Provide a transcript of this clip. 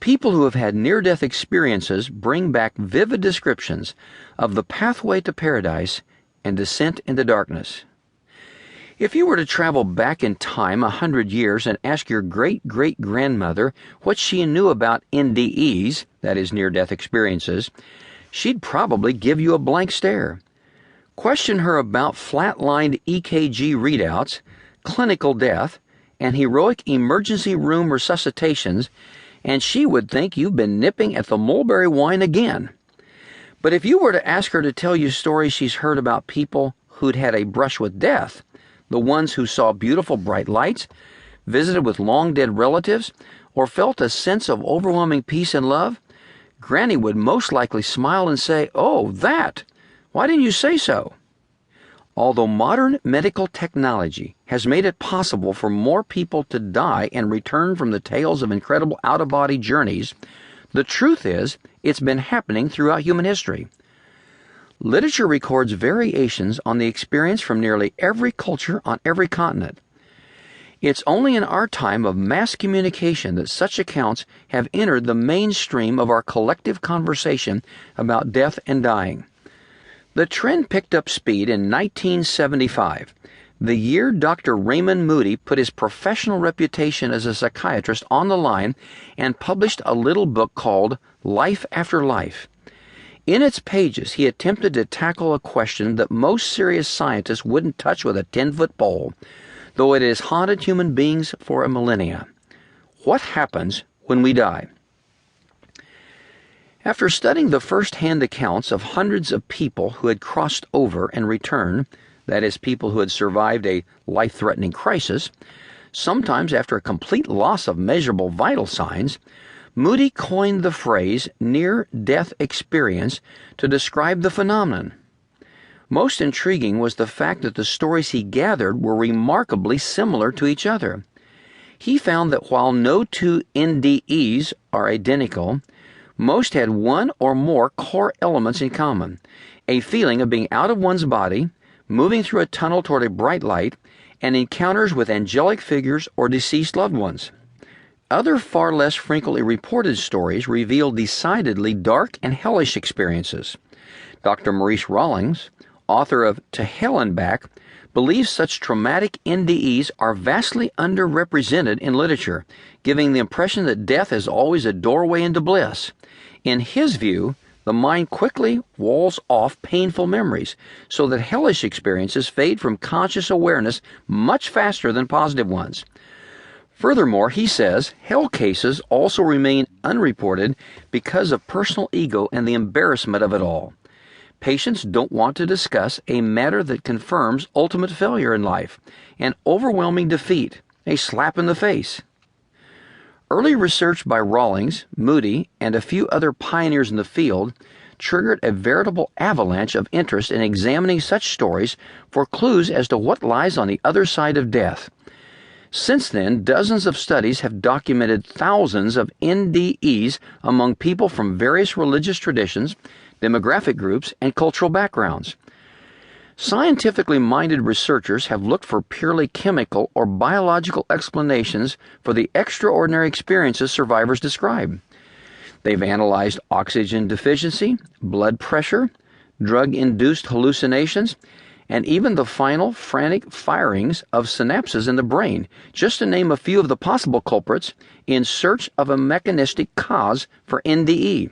People who have had near-death experiences bring back vivid descriptions of the pathway to paradise and descent into darkness. If you were to travel back in time 100 years and ask your great-great-grandmother what she knew about NDEs, that is, near-death experiences, she'd probably give you a blank stare. Question her about flatlined EKG readouts, clinical death, and heroic emergency room resuscitations, and she would think you've been nipping at the mulberry wine again. But if you were to ask her to tell you stories she's heard about people who'd had a brush with death, the ones who saw beautiful bright lights, visited with long-dead relatives, or felt a sense of overwhelming peace and love, Granny would most likely smile and say, "Oh, that! Why didn't you say so?" Although modern medical technology has made it possible for more people to die and return from the tales of incredible out-of-body journeys, the truth is it's been happening throughout human history. Literature records variations on the experience from nearly every culture on every continent. It's only in our time of mass communication that such accounts have entered the mainstream of our collective conversation about death and dying. The trend picked up speed in 1975, the year Dr. Raymond Moody put his professional reputation as a psychiatrist on the line and published a little book called Life After Life. In its pages, he attempted to tackle a question that most serious scientists wouldn't touch with a 10-foot pole, though it has haunted human beings for a millennia. What happens when we die? After studying the first-hand accounts of hundreds of people who had crossed over and returned, that is, people who had survived a life-threatening crisis, sometimes after a complete loss of measurable vital signs, Moody coined the phrase near-death experience to describe the phenomenon. Most intriguing was the fact that the stories he gathered were remarkably similar to each other. He found that while no two NDEs are identical, most had one or more core elements in common: a feeling of being out of one's body, moving through a tunnel toward a bright light, and encounters with angelic figures or deceased loved ones. Other far less frequently reported stories reveal decidedly dark and hellish experiences. Dr. Maurice Rawlings, author of To Hell and Back, believes such traumatic NDEs are vastly underrepresented in literature, giving the impression that death is always a doorway into bliss. In his view, the mind quickly walls off painful memories, so that hellish experiences fade from conscious awareness much faster than positive ones. Furthermore, he says, hell cases also remain unreported because of personal ego and the embarrassment of it all. Patients don't want to discuss a matter that confirms ultimate failure in life, an overwhelming defeat, a slap in the face. Early research by Rawlings, Moody, and a few other pioneers in the field triggered a veritable avalanche of interest in examining such stories for clues as to what lies on the other side of death. Since then, dozens of studies have documented thousands of NDEs among people from various religious traditions, demographic groups, and cultural backgrounds. Scientifically minded researchers have looked for purely chemical or biological explanations for the extraordinary experiences survivors describe. They've analyzed oxygen deficiency, blood pressure, drug-induced hallucinations, and even the final frantic firings of synapses in the brain, just to name a few of the possible culprits, in search of a mechanistic cause for NDE.